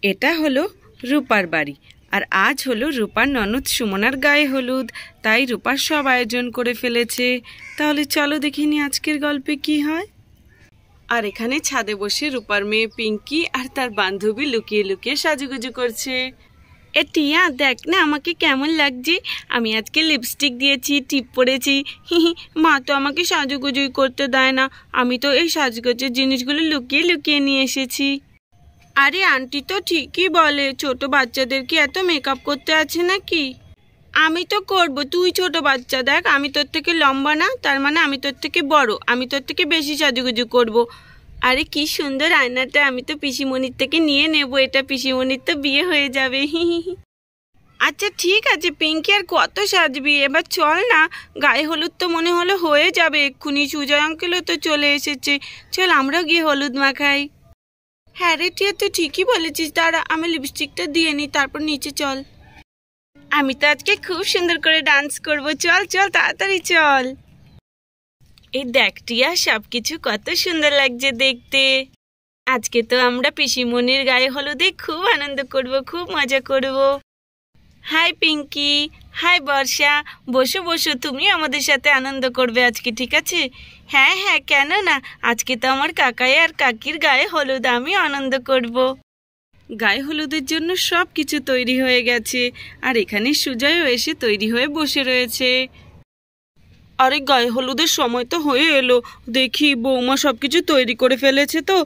এটা হলো রূপার বাড়ি, আর আজ হলো রূপার ননদ সুমনার গায়ে হলুদ, তাই রূপার সব আয়োজন করে ফেলেছে। তাহলে চলো দেখিনি আজকের গল্পে কি হয়। আর এখানে ছাদে বসে রূপার মেয়ে পিঙ্কি আর তার বান্ধবী লুকিয়ে লুকিয়ে সাজুগুজু করছে। এ টিয়া, দেখ না আমাকে কেমন লাগছে। আমি আজকে লিপস্টিক দিয়েছি, টিপ পরেছি। মা তো আমাকে সাজুগুজুই করতে দেয় না। আমি তো এই সাজগোজের জিনিসগুলো লুকিয়ে লুকিয়ে নিয়ে এসেছি। আরে আন্টি তো ঠিকই বলে, ছোট বাচ্চাদেরকে এত মেকআপ করতে আছে নাকি? আমি তো করব, তুই ছোট বাচ্চা। দেখ আমি তোর থেকে লম্বা না, তার মানে আমি তোর থেকে বড়, আমি তোর থেকে বেশি সাজুগুজু করব। আরে কি সুন্দর আয়নাটা, আমি তো পিসিমণির থেকে নিয়ে নেব, এটা পিসিমণির তো বিয়ে হয়ে যাবে। আচ্ছা ঠিক আছে পিঙ্কি, আর কত সাজবি, এবার চল না। গায়ে হলুদ তো মনে হলো হয়ে যাবে এক্ষুনি, সুজয় আঙ্কেলও তো চলে এসেছে। চল আমরাও গিয়ে হলুদ মাখাই। হ্যাঁ রে টিয়া, তুই ঠিকই বলেছিস। দাঁড়া আমি লিপস্টিকটা দিয়ে নিই, তারপর নিচে চল। আমি তো আজকে খুব সুন্দর করে ডান্স করব, চল চল তাড়াতাড়ি চল। এই দেখ টিয়া, সবকিছু কত সুন্দর লাগছে দেখতে। আজকে তো আমরা পিসিমণির গায়ে হলুদে খুব আনন্দ করব, খুব মজা করব। হাই পিঙ্কি, হাই বর্ষা, বসো বসো, তুমি আমাদের সাথে আনন্দ করবে আজকে, ঠিক আছে? হ্যাঁ হ্যাঁ, কেন না, আজকে তো আমার কাকাই আর কাকির গায়ে হলুদ, আমি আনন্দ করব। গায়ে হলুদের জন্য সব কিছু তৈরি হয়ে গেছে, আর এখানে সুজয়ও এসে তৈরি হয়ে বসে রয়েছে। আরে গায়ে হলুদের সময় তো হয়ে এলো, দেখি বৌমা সবকিছু তৈরি করে ফেলেছে তো।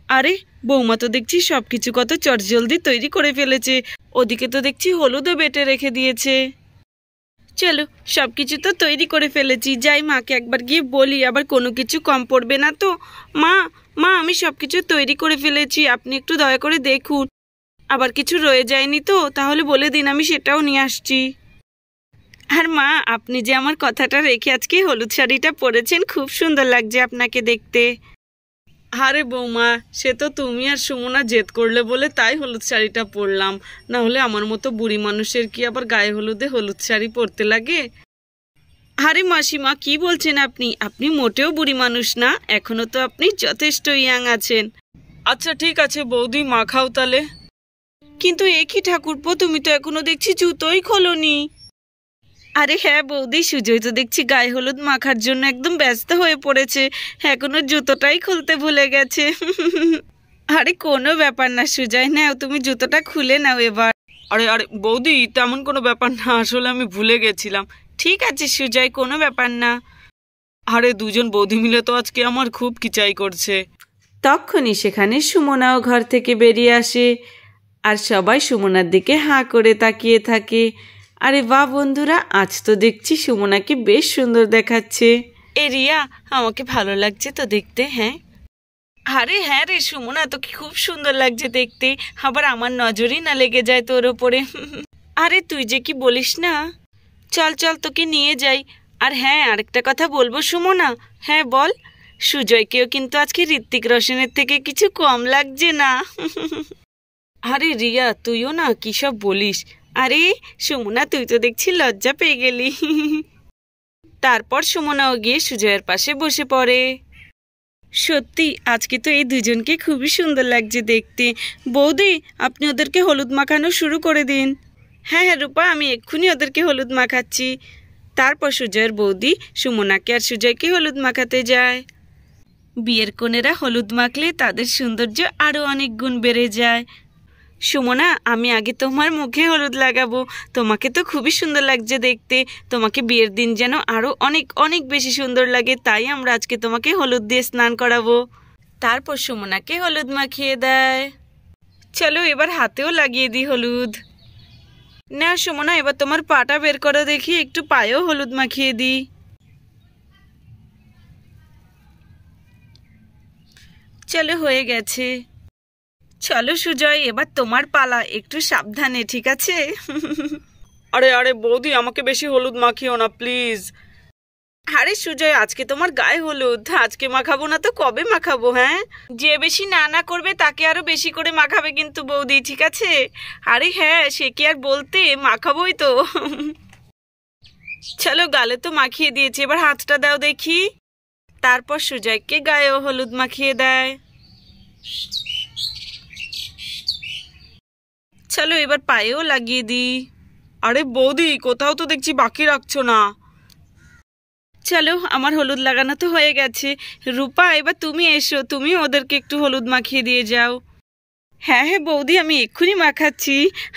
আরে বৌমা তো দেখছি সবকিছু কত চটজলদি তৈরি করে ফেলেছে, ওদিকে তো দেখছি হলুদও বেটে রেখে দিয়েছে। চলো সবকিছু তো তৈরি করে ফেলেছি, যাই মাকে একবার গিয়ে বলি, আবার কোনো কিছু কম পড়বে না তো। মা মা, আমি সবকিছু তৈরি করে ফেলেছি, আপনি একটু দয়া করে দেখুন, আবার কিছু রয়ে যায়নি তো, তাহলে বলে দিন, আমি সেটাও নিয়ে আসছি। আর মা, আপনি যে আমার কথাটা রেখে আজকে হলুদ শাড়িটা পরেছেন, খুব সুন্দর লাগছে আপনাকে দেখতে। আরে বৌমা, সে তো তুমি আর সুমনা জেদ করলে বলে তাই হলুদ শাড়িটা পরলাম, না হলে আমার মতো বুড়ি মানুষের কি আবার গায়ে হলুদে হলুদ শাড়ি পরতে লাগে? আরে মাসিমা, কি বলছেন আপনি? আপনি মোটেও বুড়ি মানুষ না, এখনো তো আপনি যথেষ্ট ইয়াং আছেন। আচ্ছা ঠিক আছে বৌদি, মাখাও তাহলে। কিন্তু এ কি ঠাকুরপো, তুমি তো এখনো দেখছি জুতোই খোলনি। আরে হ্যাঁ বৌদি, সুজয় তো দেখছি গায়ে হলুদ মাখার জন্য একদম ব্যস্ত হয়ে পড়েছে, এখনো জুতোটাই খুলতে ভুলে গেছে। আরে কোনো ব্যাপার না সুজয়, নাও তুমি জুতোটা খুলে নাও এবার। আরে আরে বৌদি, তেমন কোনো ব্যাপার না, আসলে আমি ভুলে গেছিলাম। ঠিক আছে সুজয়, কোনো ব্যাপার না। আরে দুজন বৌদি মিলে তো আজকে আমার খুব কিচাই করছে। তখনই সেখানে সুমনাও ঘর থেকে বেরিয়ে আসে, আর সবাই সুমনার দিকে হাঁ করে তাকিয়ে থাকে। আরে বাহ বন্ধুরা, আজ তো দেখছি সুমনাকে বেশ সুন্দর দেখাচ্ছে। এ রিয়া, আমাকে ভালো লাগছে তো দেখতে। হ্যাঁ আরে হ্যাঁ রে সুমনা, তোকে খুব সুন্দর লাগছে দেখতে, আবার আমার নজরই না লেগে যায় তোর ওপরে। আরে তুই যে কি বলিস না, চল চল তোকে নিয়ে যাই। আর হ্যাঁ, আরেকটা কথা বলবো সুমনা। হ্যাঁ বল। সুজয়কেও কিন্তু আজকে ঋত্বিক রোশনের থেকে কিছু কম লাগছে না। আরে রিয়া, তুইও না কি সব বলিস। আরে সুমনা, তুই তো দেখছি লজ্জা পেয়ে গেলি। তারপর সুমনাও গিয়ে সুজয়ের পাশে বসে পড়ে। সত্যি আজকে তো এই দুজনকে খুবই সুন্দর লাগছে দেখতে। বৌদি, আপনি ওদেরকে হলুদ মাখানো শুরু করে দিন। হ্যাঁ হ্যাঁ রূপা, আমি এক্ষুনি ওদেরকে হলুদ মাখাচ্ছি। তারপর সুজয়ের বৌদি সুমনাকে আর সুজয়কে হলুদ মাখাতে যায়। বিয়ের কনেরা হলুদ মাখলে তাদের সৌন্দর্য আরও অনেক গুণ বেড়ে যায়। সুমনা, আমি আগে তোমার মুখে হলুদ লাগাবো, তোমাকে তো খুবই সুন্দর লাগছে দেখতে, তোমাকে বিয়ের দিন যেন আরও অনেক অনেক বেশি সুন্দর লাগে, তাই আমরা আজকে তোমাকে হলুদ দিয়ে স্নান করাবো। তারপর সুমনাকে হলুদ মাখিয়ে দেয়। চলো এবার হাতেও লাগিয়ে দিই হলুদ। না সুমনা, এবার তোমার পাটা বের করো দেখি, একটু পায়েও হলুদ মাখিয়ে দিই। চলো হয়ে গেছে। চলো সুজয়, এবার তোমার পালা, একটু সাবধানে, ঠিক আছে? আরে আরে বৌদি, আমাকে বেশি হলুদ মাখিও না প্লিজ। আরে সুজয়, আজকে তোমার গায়ে হলুদ, আজকে মাখাবো না তো কবে মাখাবো? হ্যাঁ, যে বেশি না না করবে তাকে আরো বেশি করে মাখাবে কিন্তু বৌদি, ঠিক আছে? আরে হ্যাঁ, সে কি আর বলতে, মাখাবোই তো। চলো, গালে তো মাখিয়ে দিয়েছি, এবার হাতটা দাও দেখি। তারপর সুজয়কে গায়েও হলুদ মাখিয়ে দেয়। চলো এবার পায়েও লাগিয়ে দিই। আরে বৌদি, কোথাও তো দেখছি বাকি রাখছো না। চলো, আমার হলুদ লাগানো তো হয়ে গেছে। রূপা, এবার তুমি এসো, তুমি ওদেরকে একটু হলুদ মাখিয়ে দিয়ে যাও। হ্যাঁ হ্যাঁ বৌদি, আমি এক্ষুনি মাখাচ্ছি।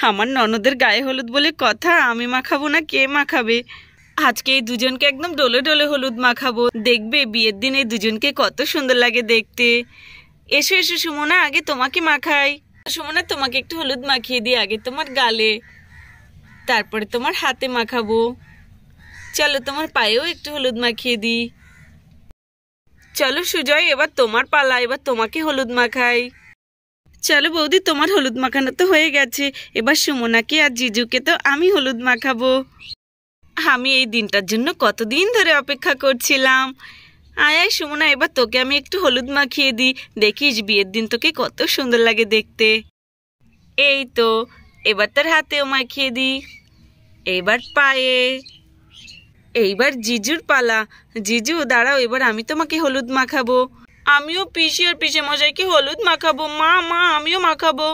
আমার ননদের গায়ে হলুদ বলে কথা, আমি মাখাবো না কে মাখাবে? আজকে এই দুজনকে একদম ডলে ডলে হলুদ মাখাবো, দেখবে বিয়ের দিন এই দুজনকে কত সুন্দর লাগে দেখতে। এসো এসো সুমনা, আগে তোমাকে মাখাই। সুমনা, তোমাকে একটু হলুদ মাখিয়ে দিই আগে তোমার গালে, তারপরে তোমার হাতে মাখাবো। চলো, তোমার পায়েও একটু হলুদ মাখিয়ে দিই। চলো সুজয়, এবার তোমার পালা, এবার তোমাকে হলুদ মাখাই। চলো বৌদি, তোমার হলুদ মাখানো তো হয়ে গেছে, এবার সুমনাকে আর জিজুকে তো আমি হলুদ মাখাবো। আমি এই দিনটার জন্য কতদিন ধরে অপেক্ষা করছিলাম। আয় আয় সুমনা, এবার তোকে আমি একটু হলুদ মাখিয়ে দিই, দেখিস বিয়ের দিন তোকে কত সুন্দর লাগে দেখতে। এই তো, এবার তার হাতেও মাখিয়ে দিই, এইবার পায়ে। এইবার জিজুর পালা। জিজু দাঁড়াও, এবার আমি তোমাকে হলুদ মাখাবো। আমিও পিসি আর পিসে মশাইকে হলুদ মাখাবো। মা মা, আমিও মাখাবো।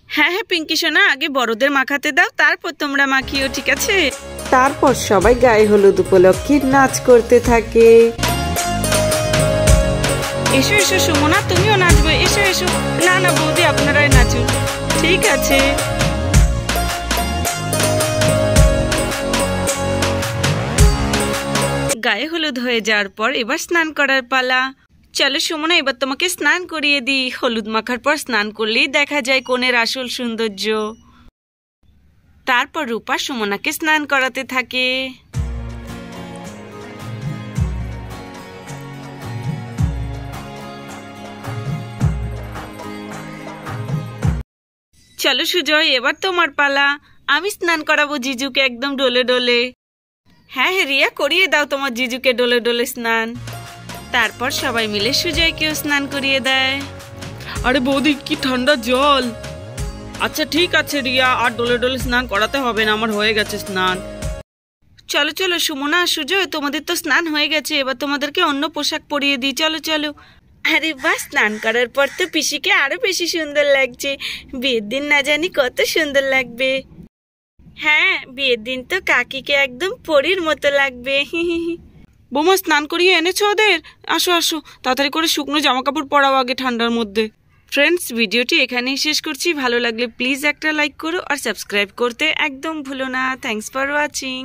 হ্যাঁ হ্যাঁ পিঙ্কি সোনা, আগে বড়দের মাখাতে দাও, তারপর তোমরা মাখিও, ঠিক আছে? তারপর সবাই গায়ে হলুদ উপলক্ষে নাচ করতে থাকে। এসো এসো সুমনা, তুমিও নাচবে, এসো এসো। না না বৌদি, আপনারাই নাচুন। ঠিক আছে। গায়ে হলুদ হয়ে যাওয়ার পর এবার স্নান করার পালা। চলো সুমনা, এবার তোমাকে স্নান করিয়ে দিই। হলুদ মাখার পর স্নান করলেই দেখা যায় কনের আসল সৌন্দর্য। তারপর রূপা সুমনাকে স্নান করাতে থাকে। চলো সুজয়, এবার তোমার পালা। আমি স্নান করাবো জিজুকে একদম ডলে ডলে। হ্যাঁ হ্যাঁ রিয়া, করিয়ে দাও তোমার জিজুকে ডলে ডলে স্নান। তারপর সবাই মিলে সুজয়কেও স্নান করিয়ে দেয়। আরে বৌদি, কি ঠান্ডা জল। আচ্ছা ঠিক আছে রিয়া, আর ডলে ডলে স্নান করাতে হবে না, আমার হয়ে গেছে স্নান। চলো চলো সুমনা, সুজয়, তোমাদের তো স্নান হয়ে গেছে, এবার তোমাদেরকে অন্য পোশাক পরিয়ে দিই। চলো চলো। আরে বাহ, স্নান করার পর তো পিসিকে আরো বেশি সুন্দর লাগছে। বিয়ের দিন না জানি কত সুন্দর লাগবে। হ্যাঁ, বিয়ের দিন তো কাকিকে একদম পরীর মতো লাগবে। বৌমা, স্নান করিয়ে এনেছো ওদের? আসো আসো, তাড়াতাড়ি করে শুকনো জামা কাপড় পরাও আগে ঠান্ডার মধ্যে। ফ্রেন্ডস, ভিডিওটি এখানেই শেষ করছি। ভালো লাগলে প্লিজ একটা লাইক করো আর সাবস্ক্রাইব করতে একদম ভুলো না। Thanks for watching.